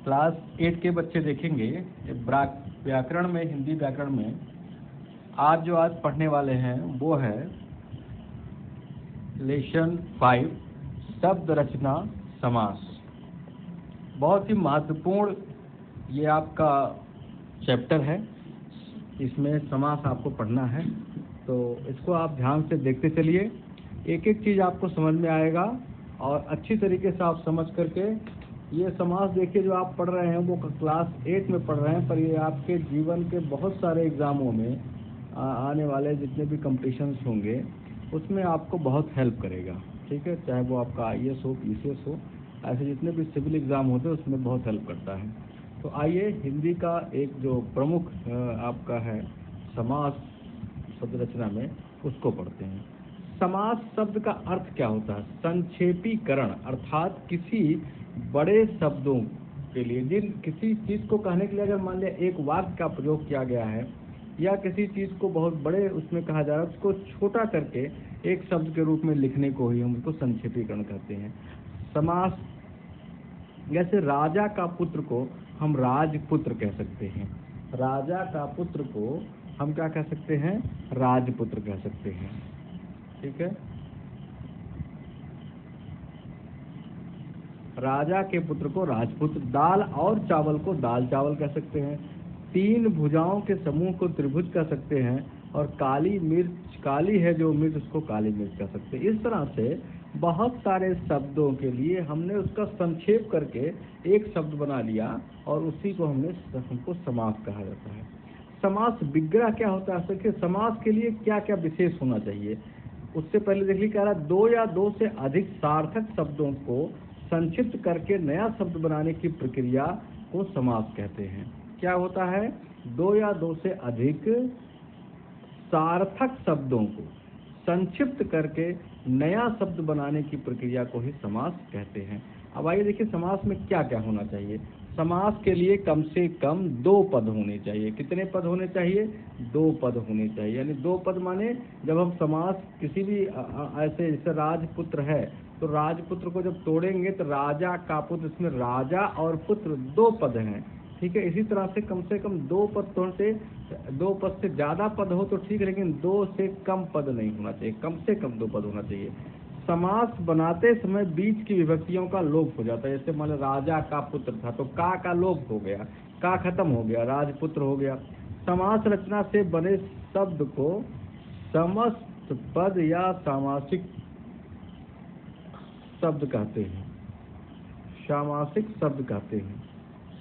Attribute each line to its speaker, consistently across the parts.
Speaker 1: Class 8 के बच्चे देखेंगे व्याकरण में, हिंदी व्याकरण में आज पढ़ने वाले हैं वो है लेसन 5 शब्द रचना समास। बहुत ही महत्वपूर्ण ये आपका चैप्टर है, इसमें समास आपको पढ़ना है, तो इसको आप ध्यान से देखते चलिए। एक एक चीज़ आपको समझ में आएगा और अच्छी तरीके से आप समझ करके ये समास देखिए। जो आप पढ़ रहे हैं वो क्लास 8 में पढ़ रहे हैं, पर ये आपके जीवन के बहुत सारे एग्ज़ामों में आने वाले जितने भी कॉम्पिटिशन्स होंगे उसमें आपको बहुत हेल्प करेगा। ठीक है, चाहे वो आपका IAS हो, PCS हो, ऐसे जितने भी सिविल एग्ज़ाम होते हैं उसमें बहुत हेल्प करता है। तो आइए हिंदी का एक जो प्रमुख आपका है समास शब्द रचना में, उसको पढ़ते हैं। समास शब्द का अर्थ क्या होता है? संक्षेपीकरण, अर्थात किसी बड़े शब्दों के लिए किसी चीज़ को कहने के लिए अगर मान लिया एक वाक्य का प्रयोग किया गया है या किसी चीज़ को बहुत बड़े उसमें कहा जा रहा है, उसको छोटा करके एक शब्द के रूप में लिखने को ही हम उसको संक्षेपीकरण कहते हैं। समास जैसे राजा का पुत्र को हम राजपुत्र कह सकते हैं, राजा का पुत्र को हम क्या कह सकते हैं? राजपुत्र कह सकते हैं। ठीक है, राजा के पुत्र को राजपुत्र। दाल और चावल को दाल चावल कह सकते हैं। 3 भुजाओं के समूह को त्रिभुज कह सकते हैं। और काली मिर्च, काली है जो मिर्च, उसको काली मिर्च कह सकते हैं। इस तरह से बहुत सारे शब्दों के लिए हमने उसका संक्षेप करके एक शब्द बना लिया और उसी को हमको समास कहा जाता है। समास विग्रह क्या होता है? देखिए समास के लिए क्या क्या विशेष होना चाहिए, उससे पहले देखिए कह रहा 2 या 2 से अधिक सार्थक शब्दों को संक्षिप्त करके नया शब्द बनाने की प्रक्रिया को समास कहते हैं। क्या होता है? 2 या 2 से अधिक सार्थक शब्दों को संक्षिप्त करके नया शब्द बनाने की प्रक्रिया को ही समास कहते हैं। अब आइए देखिए समास में क्या क्या होना चाहिए। समास के लिए कम से कम 2 पद होने चाहिए। कितने पद होने चाहिए? 2 पद होने चाहिए। यानी 2 पद माने जब हम समास किसी भी ऐसे जैसे राजपुत्र है तो राजपुत्र को जब तोड़ेंगे तो राजा का पुत्र, इसमें राजा और पुत्र 2 पद हैं। ठीक है, इसी तरह से कम 2 पद से 2 पद से ज़्यादा पद हो तो ठीक है, लेकिन 2 से कम पद नहीं होना चाहिए, कम से कम 2 पद होना चाहिए। समास बनाते समय बीच की विभक्तियों का लोप हो जाता है। जैसे मान लो राजा का पुत्र था तो का लोप हो गया, का खत्म हो गया, राजपुत्र हो गया। समास रचना से बने शब्द को समस्त पद या सामासिक शब्द कहते हैं, सामासिक शब्द कहते हैं।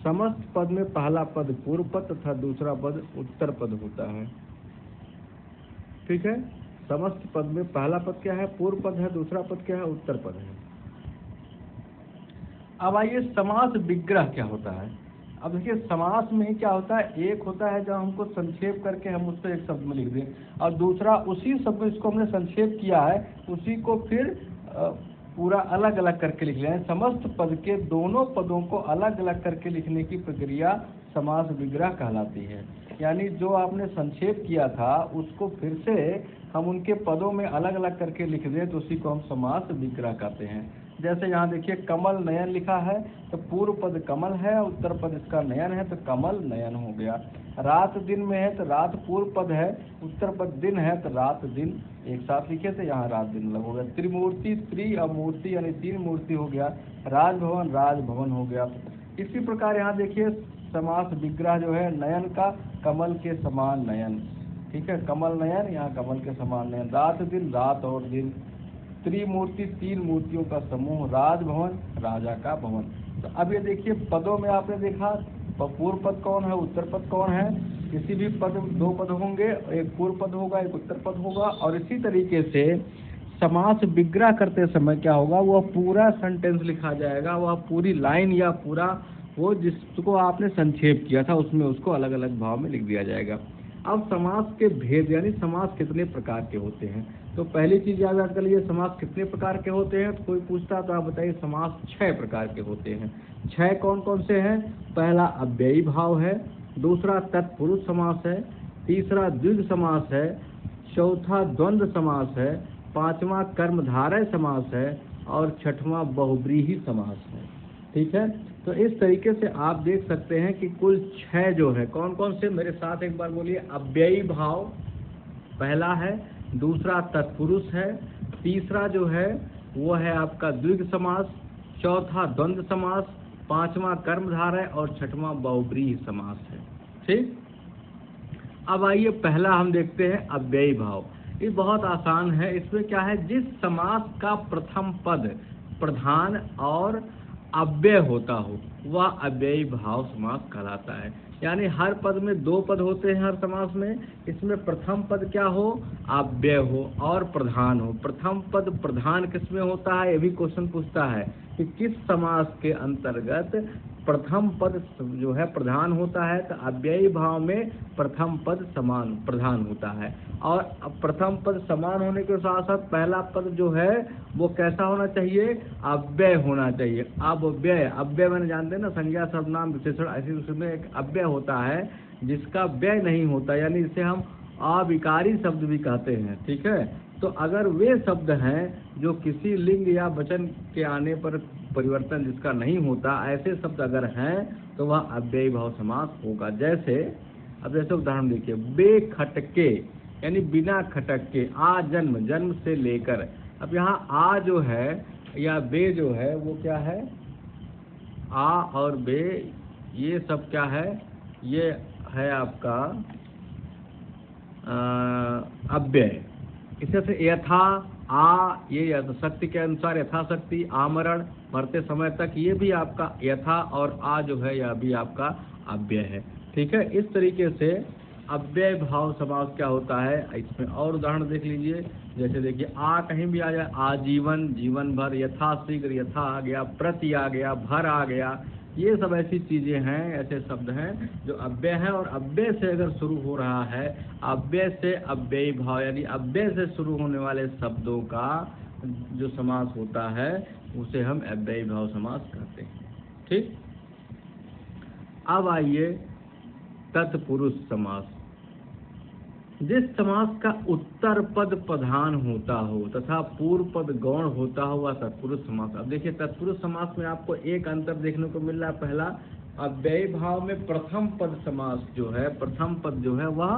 Speaker 1: समस्त पद में पहला पद पूर्व पद तथा दूसरा पद उत्तर पद होता है। ठीक है, समस्त पद में पहला पद क्या है? पूर्व पद है, दूसरा पद क्या है? उत्तर पद है। अब आइए समास विग्रह क्या होता है। अब देखिए समास में क्या होता है, एक होता है जब हमको संक्षेप करके हम उसको एक शब्द में लिख दें, और दूसरा उसी शब्द इसको हमने संक्षेप किया है उसी को फिर पूरा अलग अलग करके लिख लें। समस्त पद के दोनों पदों को अलग अलग करके लिखने की प्रक्रिया समास विग्रह कहलाती है। यानी जो आपने संक्षेप किया था उसको फिर से हम उनके पदों में अलग अलग करके लिख दें तो उसी को हम समास विग्रह कहते हैं। जैसे यहाँ देखिए कमल नयन लिखा है तो पूर्व पद कमल है, उत्तर पद इसका नयन है तो कमल नयन हो गया। रात दिन में है तो रात पूर्व पद है, उत्तर पद दिन है तो रात दिन एक साथ लिखे थे, यहाँ रात दिन अलग हो गया। त्रिमूर्ति, त्रि और मूर्ति यानी 3 मूर्ति हो गया। राजभवन राजभवन हो गया। इसी प्रकार यहाँ देखिए समास विग्रह जो है नयन का कमल के समान नयन। ठीक है, कमल नयन, यहाँ कमल के समान नयन। रात दिन रात और दिन। त्रिमूर्ति 3 मूर्तियों का समूह। राजभवन राजा का भवन। तो अब ये देखिए पदों में आपने देखा पूर्व पद कौन है, उत्तर पद कौन है। किसी भी पद 2 पद होंगे, एक पूर्व पद होगा, एक उत्तर पद होगा। और इसी तरीके से समास विग्रह करते समय क्या होगा, वह पूरा सेंटेंस लिखा जाएगा, वह पूरी लाइन या पूरा वो जिसको आपने संक्षेप किया था उसमें उसको अलग अलग भाव में लिख दिया जाएगा। अब समास के भेद यानी समास कितने प्रकार के होते हैं, तो पहली चीज़ याद कर लीजिए समास कितने प्रकार के होते हैं। तो कोई पूछता तो आप बताइए समास 6 प्रकार के होते हैं। 6 कौन कौन से हैं? पहला अव्ययी भाव है, दूसरा तत्पुरुष समास है, तीसरा द्विग समास है, चौथा द्वंद्व समास है, पांचवा कर्मधारय समास है और छठवां बहुव्रीहि समास है। ठीक है, तो इस तरीके से आप देख सकते हैं कि कुल 6 जो है, कौन कौन से, मेरे साथ एक बार बोलिए। अव्ययी भाव पहला है, दूसरा तत्पुरुष है, तीसरा जो है वो है आपका द्विग समास, चौथा द्वंद्व समास, पांचवा कर्मधारय और छठवां बहुब्रीहि समास है। ठीक, अब आइए पहला हम देखते हैं अव्ययी भाव। ये बहुत आसान है। इसमें क्या है, जिस समास का प्रथम पद प्रधान और अव्यय होता हो वह अव्ययी भाव समास कहलाता है। यानी हर पद में 2 पद होते हैं हर समास में, इसमें प्रथम पद क्या हो, अव्यय हो और प्रधान हो। प्रथम पद प्रधान किसमें होता है, ये भी क्वेश्चन पूछता है कि किस समास के अंतर्गत प्रथम पद जो है प्रधान होता है। तो अव्ययी भाव में प्रथम पद समान प्रधान होता है, और प्रथम पद समान होने के साथ साथ पहला पद जो है वो कैसा होना चाहिए, अव्यय होना चाहिए। अव्यय, अव्यय मैंने जानते हैं ना, संज्ञा सर्वनाम विशेषण, ऐसी उसमें एक अव्यय होता है जिसका व्यय नहीं होता, यानी इसे हम अविकारी शब्द भी कहते हैं। ठीक है, तो अगर वे शब्द हैं जो किसी लिंग या वचन के आने पर परिवर्तन जिसका नहीं होता, ऐसे शब्द अगर हैं तो वह अव्ययी भाव समास होगा। जैसे अब जैसे उदाहरण देखिए, बेखटके यानी बिना खटक के, आ जन्म, जन्म से लेकर। अब यहाँ आ जो है या बे जो है वो क्या है, आ और बे ये सब क्या है, ये है आपका अव्यय। इसे से यथा, आ ये यथाशक्ति के अनुसार यथाशक्ति, आमरण मरते समय तक, ये भी आपका यथा, और आ जो है यह भी आपका अव्यय है। ठीक है, इस तरीके से अव्यय भाव समास क्या होता है, इसमें और उदाहरण देख लीजिए। जैसे देखिए, आ कहीं भी आ जाए, आजीवन, जीवन भर, यथाशीघ्र, यथा आ गया, प्रति आ गया, भर आ गया, ये सब ऐसी चीजें हैं, ऐसे शब्द हैं जो अव्यय हैं। और अव्यय से अगर शुरू हो रहा है, अव्यय से अव्ययी भाव यानी अव्यय से शुरू होने वाले शब्दों का जो समास होता है उसे हम अव्ययी भाव समास कहते हैं। ठीक, अब आइए तत्पुरुष समास। जिस समास का उत्तर पद प्रधान होता हो तथा पूर्व पद गौण होता हो वह तत्पुरुष समास। अब देखिए, तत्पुरुष समास में आपको एक अंतर देखने को मिल रहा है। पहला, अव्ययी भाव में प्रथम पद समास जो है, प्रथम पद जो है वह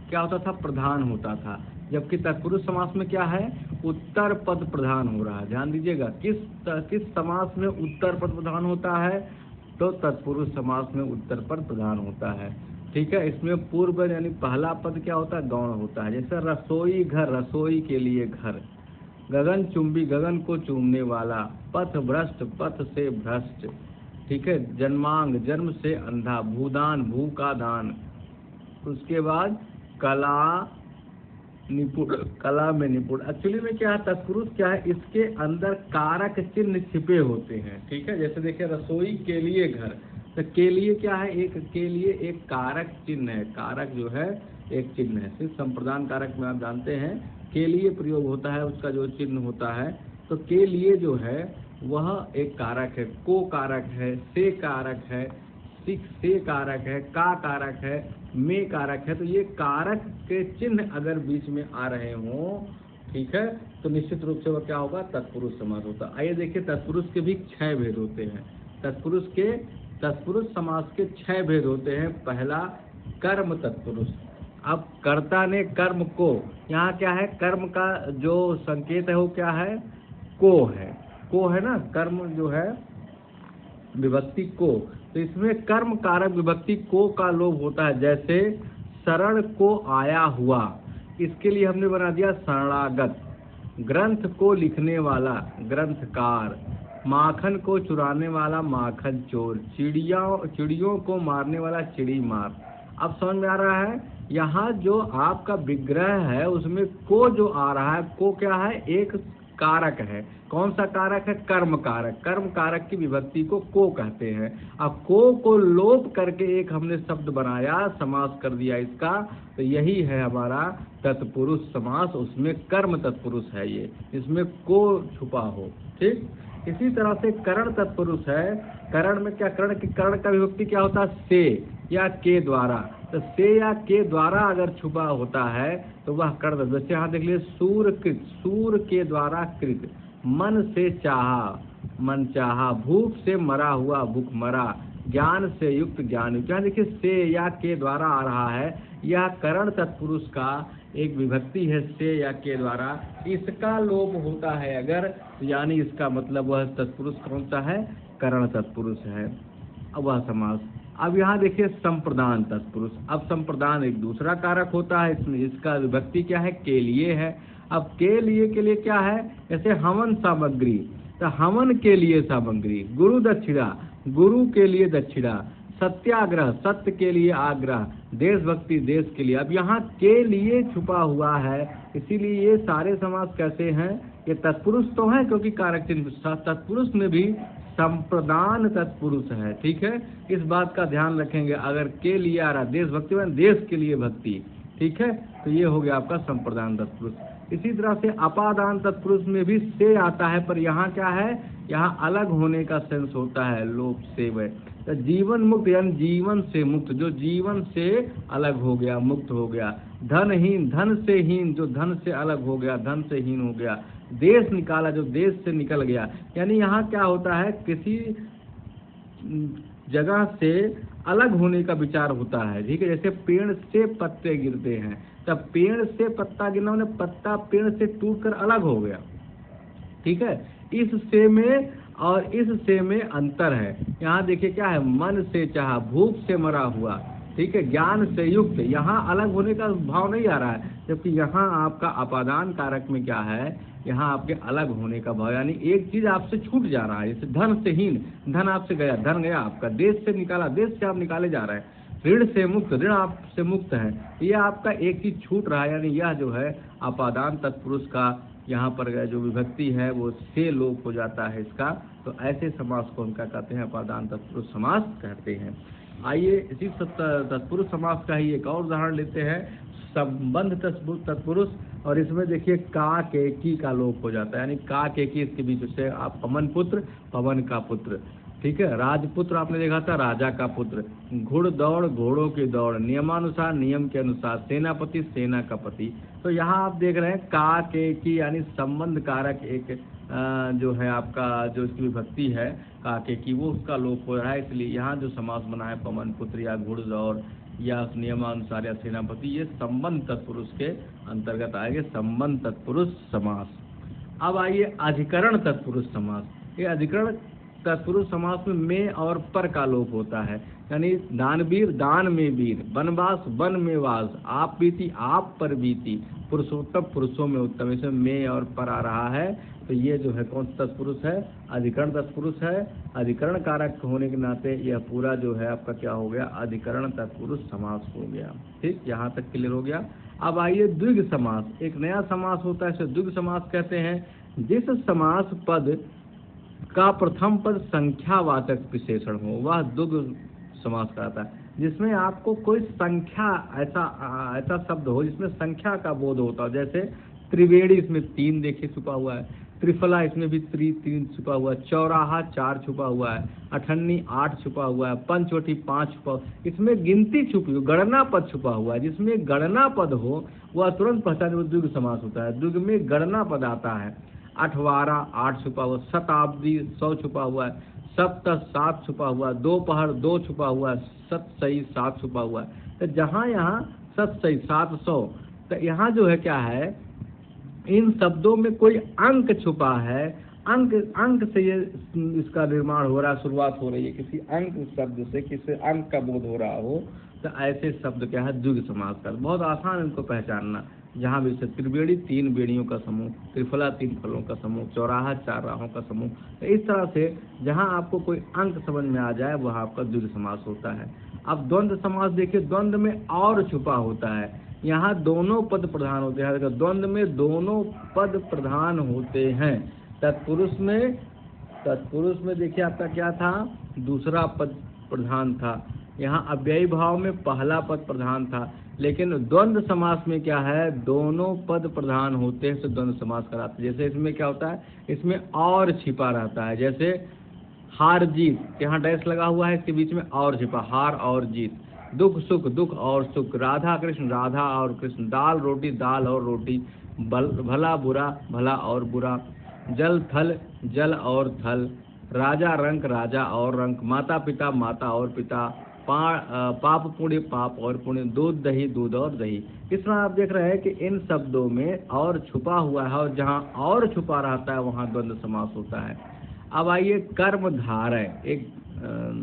Speaker 1: क्या होता था, प्रधान होता था, जबकि तत्पुरुष समास में क्या है, उत्तर पद प्रधान हो रहा है। ध्यान दीजिएगा, किस समास में उत्तर पद प्रधान होता है, तो तत्पुरुष समास में उत्तर पद प्रधान होता है। ठीक है, इसमें पूर्व यानी पहला पद क्या होता है, गौण होता है। जैसे रसोई घर, रसोई के लिए घर, गगन चुंबी, गगन को चूमने वाला, पथ भ्रष्ट, पथ से भ्रष्ट। ठीक है, जन्मांग, जन्म से अंधा, भूदान, भू का दान। उसके बाद कला निपुण, कला में निपुण। एक्चुअली में क्या है, तत्पुरुष क्या है, इसके अंदर कारक चिन्ह छिपे होते हैं। ठीक है, जैसे देखिए, रसोई के लिए घर, तो के लिए क्या है, एक के लिए एक कारक चिन्ह है, कारक जो है एक चिन्ह है। सिर्फ संप्रदान कारक में आप जानते हैं के लिए प्रयोग होता है, उसका जो चिन्ह होता है, तो के लिए जो है वह एक कारक है, को कारक है, से कारक है, सिख से कारक है, का कारक है, में कारक है। तो ये कारक के चिन्ह अगर बीच में आ रहे हों, ठीक है, तो निश्चित रूप से वह क्या होगा, तत्पुरुष समास होता। आइए देखिए, तत्पुरुष के भी 6 भेद होते हैं। तत्पुरुष समास के 6 भेद होते हैं। पहला, कर्म तत्पुरुष। अब कर्ता ने कर्म को, यहाँ क्या है, कर्म का जो संकेत है वो क्या है, को है ना, कर्म जो है विभक्ति को, तो इसमें कर्म कारक विभक्ति को का लोप होता है। जैसे शरण को आया हुआ, इसके लिए हमने बना दिया शरणागत। ग्रंथ को लिखने वाला, ग्रंथकार। माखन को चुराने वाला, माखन चोर। चिड़ियों को मारने वाला, चिड़ी मार। अब समझ में आ रहा है, यहाँ जो आपका विग्रह है उसमें को जो आ रहा है, को क्या है, एक कारक है। कौन सा कारक है, कर्म कारक। कर्म कारक की विभक्ति को कहते हैं। अब को लोप करके एक हमने शब्द बनाया, समास कर दिया इसका, तो यही है हमारा तत्पुरुष समास। उसमें कर्म तत्पुरुष है ये, इसमें को छुपा हो। ठीक, इसी तरह से करण तत्पुरुष है। करण में क्या, करण का विभक्ति क्या होता है, से या के द्वारा। तो से या के द्वारा अगर छुपा होता है तो वह करण। जैसे यहाँ देख लीजिए, सूर कृत, सूर के द्वारा कृत, मन से चाहा, मनचाहा, भूख से मरा हुआ भूखमरा, ज्ञान से युक्त ज्ञान युक्त। यहाँ देखिए से या के द्वारा आ रहा है, यह करण तत्पुरुष का एक विभक्ति है, से या के द्वारा, इसका लोप होता है अगर, यानी इसका मतलब वह तत्पुरुष कौन सा है, करण तत्पुरुष है, अब वह समास। अब यहाँ देखिए संप्रदान तत्पुरुष, अब संप्रदान एक दूसरा कारक होता है, इसमें इसका विभक्ति क्या है, के लिए है। अब के लिए क्या है, जैसे हवन सामग्री, तो हवन के लिए सामग्री, गुरु दक्षिणा, गुरु के लिए दक्षिणा, सत्याग्रह, सत्य के लिए आग्रह, देशभक्ति, देश के लिए। अब यहाँ के लिए छुपा हुआ है, इसीलिए ये सारे समास कैसे हैं, ये तत्पुरुष तो हैं क्योंकि कारक चिन्ह, तत्पुरुष में भी संप्रदान तत्पुरुष है। ठीक है, इस बात का ध्यान रखेंगे, अगर के लिए आ रहा देशभक्ति में देश के लिए भक्ति, ठीक है, तो ये हो गया आपका संप्रदान तत्पुरुष। इसी तरह से अपादान तत्पुरुष में भी से आता है, पर यहाँ क्या है, यहाँ अलग होने का सेंस होता है, लोप से वह, तो जीवन मुक्त यानी जीवन से मुक्त, जो जीवन से अलग हो गया, मुक्त हो गया। धनहीन, धन से हीन, जो धन से अलग हो गया, धन से हीन हो गया। देश निकाला, जो देश से निकल गया, यानी यहाँ क्या होता है, किसी जगह से अलग होने का विचार होता है। ठीक है, जैसे पेड़ से पत्ते गिरते हैं, तब पेड़ से पत्ता गिरना उन्हें पत्ता पेड़ से टूटकर अलग हो गया। ठीक है, इस से में और इस से में अंतर है। यहाँ देखिए क्या है, मन से चाहा, भूख से मरा हुआ, ठीक है, ज्ञान से युक्त, यहाँ अलग होने का भाव नहीं आ रहा है, जबकि यहाँ आपका अपादान कारक में क्या है, यहाँ आपके अलग होने का भाव, यानी एक चीज आपसे छूट जा रहा है। जैसे धन से हीन, धन आपसे गया, धन गया आपका, देश से निकाला, देश से आप निकाले जा रहे हैं, ऋण से मुक्त, ऋण आपसे मुक्त है, ये आपका एक चीज छूट रहा है, यानी यह जो है अपादान तत्पुरुष का यहाँ पर जो विभक्ति है वो से लोप हो जाता है इसका, तो ऐसे समास को हम क्या कहते हैं, अपादान तत्पुरुष समास कहते हैं। आइए इसी तत्पुरुष समास का ही एक और उदाहरण लेते हैं, संबंध तत्पुरुष, और इसमें देखिए का के की का लोप हो जाता है, यानी का के की, इसके बीच से आप पवन पुत्र, पवन का पुत्र, ठीक है, राजपुत्र आपने देखा था, राजा का पुत्र, घुड़ दौड़, घोड़ों की दौड़, नियमानुसार, नियम के अनुसार, सेनापति, सेना का पति। तो यहाँ आप देख रहे हैं का के की, यानी संबंध कारक एक जो है आपका, जो इसकी विभक्ति है का के की, वो उसका लोप हो रहा है, इसलिए यहाँ जो समास बना है पवन पुत्र या घुड़ दौड़ या नियमानुसार या सेनापति, ये संबंध तत्पुरुष के अंतर्गत आएंगे, संबंध तत्पुरुष समास। अब आइए अधिकरण तत्पुरुष समास। ये अधिकरण तत्पुरुष समास में और पर का लोप होता है, यानी दानवीर, दान में वीर, वनवास, वन में वास, आप बीती, आप पर बीती, पुरुषोत्तम, पुरुषों में उत्तम, इसमें में और पर आ रहा है, तो ये जो है कौन सा तत्पुरुष है, अधिकरण तत्पुरुष है। अधिकरण कारक होने के नाते यह पूरा जो है आपका क्या हो गया, अधिकरण तत्पुरुष समास हो गया। ठीक, यहाँ तक क्लियर हो गया। अब आइए द्विग समास, एक नया समास होता है, इसे द्विग समास कहते हैं। जिस समास पद का प्रथम पद संख्यावाचक विशेषण हो वह द्विग समास कहलाता है, जिसमें आपको कोई संख्या, ऐसा शब्द हो जिसमें संख्या का बोध होता हो, जैसे त्रिवेणी, इसमें 3 देखिए छुपा हुआ है, त्रिफला, इसमें भी 3 छुपा हुआ है, चौराहा 4 छुपा हुआ है, अठन्नी 8 छुपा हुआ है, पंचवटी 5 छुपा हुआ, इसमें गिनती छुपी हुई, गणना पद छुपा हुआ है, जिसमें गणना पद हो वह तुरंत पहचान में द्विग समास होता है। द्विग में गणना पद आता है, अठवारा 8 छुपा हुआ, शताब्दी 100 छुपा हुआ है, सप्त 7 छुपा हुआ है, दोपहर 2 छुपा हुआ है, सतसई 7 छुपा हुआ है। तो जहाँ यहाँ सतसई 700, तो यहाँ जो है क्या है, इन शब्दों में कोई अंक छुपा है, अंक से ये इसका निर्माण हो रहा है, शुरुआत हो रही है किसी अंक शब्द से, किसी अंक का बोध हो रहा हो, तो ऐसे शब्द क्या है, द्विग समास का। बहुत आसान इनको पहचानना, जहाँ भी से त्रिवेणी 3 बेड़ियों का समूह, त्रिफला 3 फलों का समूह, चौराहा 4 राहों का समूह, तो इस तरह से जहाँ आपको कोई अंक समझ में आ जाए वह आपका द्विग समास होता है। अब द्वंद्व समास देखिए, द्वंद्व में और छुपा होता है, यहाँ दोनों पद प्रधान होते हैं, द्वंद्व में दोनों पद प्रधान होते हैं। तत्पुरुष में देखिए आपका क्या था, दूसरा पद प्रधान था, यहाँ अव्ययी भाव में पहला पद प्रधान था, लेकिन द्वंद्व समास में क्या है, दोनों पद प्रधान होते हैं, तो द्वंद्व समास कराते हैं। जैसे इसमें क्या होता है, इसमें और छिपा रहता है, जैसे हार जीत, यहाँ डैश लगा हुआ है, इसके बीच में और छिपा, हार और जीत, दुख सुख, दुख और सुख, राधा कृष्ण, राधा और कृष्ण, दाल रोटी, दाल और रोटी, भला बुरा, भला और बुरा, जल थल, जल और थल, राजा रंक, राजा और रंक, माता पिता, माता और पिता, पाप पुण्य, पाप और पुण्य, दूध दही, दूध और दही। इसमें आप देख रहे हैं कि इन शब्दों में और छुपा हुआ है, और जहाँ और छुपा रहता है वहाँ द्वंद्व समास होता है। अब आइए कर्मधारय एक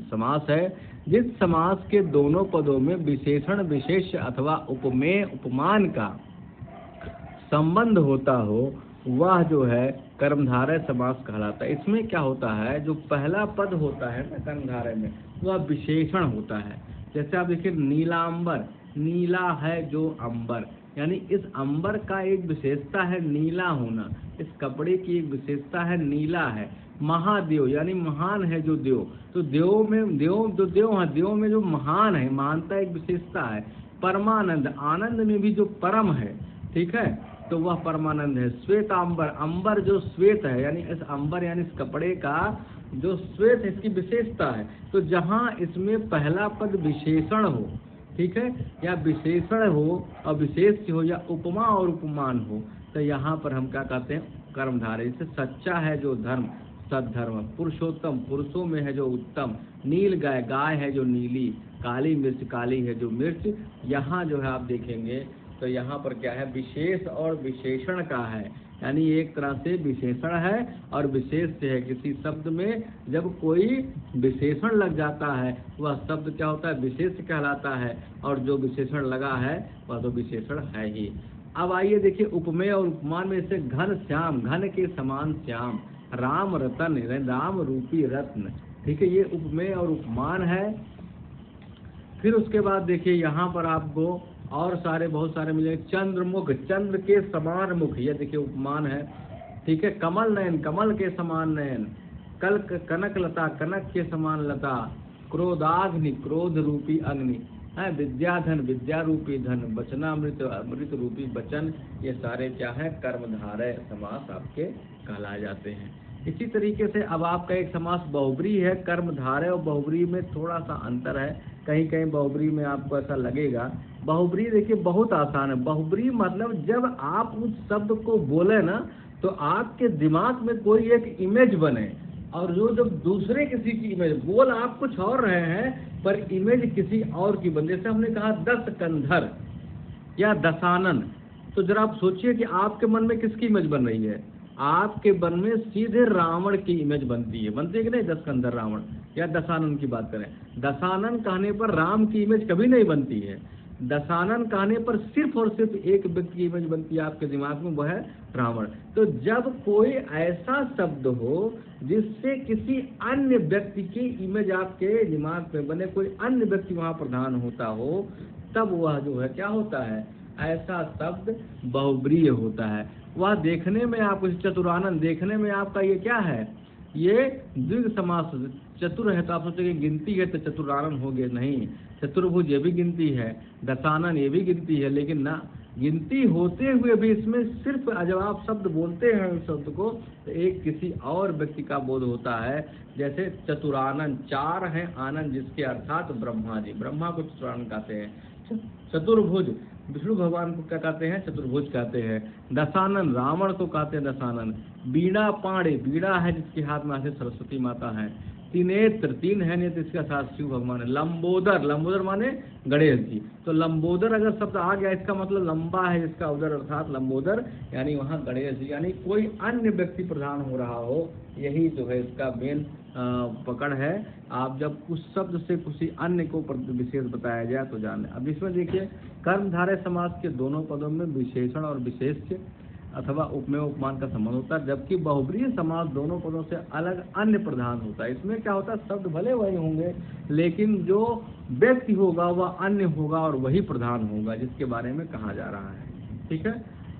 Speaker 1: समास है जिस समास के दोनों पदों में विशेषण विशेष्य अथवा उपमेय उपमान का संबंध होता हो, वह जो है कर्मधारय समास कहलाता है। इसमें क्या होता है, जो पहला पद होता है ना कर्मधारय में, वह विशेषण होता है। जैसे आप देखिए नीलांबर, नीला है जो अंबर, यानी इस अंबर का एक विशेषता है नीला होना, इस कपड़े की एक विशेषता है नीला है। महादेव यानी महान है जो देव, तो देव में देव जो देव है, देव में जो महान है, महानता एक विशेषता है। परमानंद, आनंद में भी जो परम है, ठीक है, तो वह परमानंद है। श्वेतांबर, अंबर जो श्वेत है, यानी इस अंबर यानी इस कपड़े का जो श्वेत है इसकी विशेषता है। तो जहाँ इसमें पहला पद विशेषण हो, ठीक है, या विशेषण हो और विशेष हो या उपमा और उपमान हो, तो यहाँ पर हम क्या कहते हैं कर्मधारय। जैसे सच्चा है जो धर्म, सद्धर्म, पुरुषोत्तम, पुरुषों में है जो उत्तम, नील गाय, गाय है जो नीली, काली मिर्च, काली है जो मिर्च। यहाँ जो है आप देखेंगे तो यहाँ पर क्या है, विशेष और विशेषण का है, यानी एक तरह से विशेषण है और विशेष है। किसी शब्द में जब कोई विशेषण लग जाता है वह शब्द क्या होता है, विशेष कहलाता है, और जो विशेषण लगा है वह तो विशेषण है ही। अब आइए देखिए उपमेय और उपमान में से घन श्याम, घन के समान श्याम, राम रतन, राम रूपी रत्न, ठीक है, ये उपमेय और उपमान है। फिर उसके बाद देखिए यहाँ पर आपको और सारे बहुत सारे मिलेंगे। चंद्रमुख, चंद्र के समान मुख, ये देखिए उपमान है, ठीक है। कमल नयन, कमल के समान नयन, कल कनक लता, कनक के समान लता, क्रोधाग्नि, क्रोध रूपी अग्नि है, विद्याधन, विद्या रूपी धन, वचनामृत, अमृत रूपी वचन, ये सारे क्या है कर्मधारय समास आपके कहलाए जाते हैं। इसी तरीके से अब आपका एक समास बहुब्री है। कर्मधारय और बहुब्री में थोड़ा सा अंतर है, कहीं कहीं बहुब्री में आपको ऐसा लगेगा। बहुब्री देखिए बहुत आसान है। बहुब्री मतलब जब आप उस शब्द को बोले ना तो आपके दिमाग में कोई एक इमेज बने, और जो जब दूसरे किसी की इमेज, बोल आप कुछ और रहे हैं पर इमेज किसी और की बन। जैसे हमने कहा 10 कंधर या दशानन, तो जरा आप सोचिए कि आपके मन में किसकी इमेज बन रही है। आपके मन में सीधे रावण की इमेज बनती है कि नहीं, 10 कंधर रावण या दशानन की बात करें। दशानन कहने पर राम की इमेज कभी नहीं बनती है। दशानन कहने पर सिर्फ और सिर्फ एक व्यक्ति की इमेज बनती है आपके दिमाग में, वह है रावण। तो जब कोई ऐसा शब्द हो जिससे किसी अन्य व्यक्ति की इमेज आपके दिमाग में बने, कोई अन्य व्यक्ति वहां प्रधान होता हो, तब वह जो है क्या होता है, ऐसा शब्द बहुब्रीय होता है। वह देखने में आप चतुरानन, देखने में आपका ये क्या है, ये द्विग समास। चतुर है तो आप सोचेंगे गिनती है तो चतुरानन हो गए, नहीं, चतुर्भुज ये भी गिनती है, दशानन ये भी गिनती है, लेकिन ना, गिनती होते हुए भी इसमें सिर्फ जब आप शब्द बोलते हैं उस शब्द को तो एक किसी और व्यक्ति का बोध होता है। जैसे चतुरानन, चार हैं आनंद जिसके अर्थात ब्रह्मा जी, ब्रह्मा को चतुरानन कहते हैं। चतुर्भुज, विष्णु भगवान को क्या कहते हैं, चतुर्भुज कहते हैं। दशानन, रावण को कहते हैं दशानन। बीड़ा पाणे, बीड़ा है जिसके हाथ में सरस्वती माता है। त्रिनेत्र, तीन है नेत्र इसका साथ शिव भगवान है। लंबोदर, लंबोदर माने गणेश जी। तो लंबोदर अगर शब्द आ गया इसका मतलब लंबा है जिसका उदर अर्थात लंबोदर, यानी वहाँ गणेश जी, यानी कोई अन्य व्यक्ति प्रधान हो रहा हो, यही जो है इसका मेन पकड़ है। आप जब उस शब्द से किसी अन्य को विशेष बताया जाए तो जाने। अब इसमें देखिए कर्मधारय समास के दोनों पदों में विशेषण और विशेष्य अथवा उपमेय उपमान का संबंध होता है, जबकि बहुब्रीय समास दोनों पदों से अलग अन्य प्रधान होता है। इसमें क्या होता है, शब्द भले वही होंगे लेकिन जो व्यक्ति होगा वह अन्य होगा और वही प्रधान होगा जिसके बारे में कहा जा रहा है। ठीक है,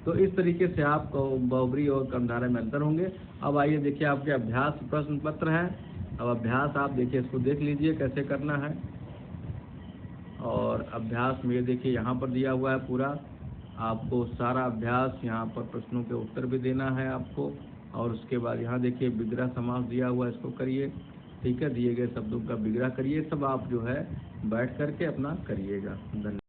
Speaker 1: तो इस तरीके से आप बहुब्रीय और कर्मधारय में अंतर होंगे। अब आइए देखिए आपके अभ्यास प्रश्न पत्र है। अब अभ्यास आप देखिए, इसको देख लीजिए कैसे करना है। और अभ्यास में ये देखिए यहाँ पर दिया हुआ है पूरा, आपको सारा अभ्यास, यहाँ पर प्रश्नों के उत्तर भी देना है आपको। और उसके बाद यहाँ देखिए विग्रह समास दिया हुआ है, इसको करिए। ठीक है, दिए गए शब्दों का विग्रह करिए। सब आप जो है बैठ करके अपना करिएगा। धन्यवाद।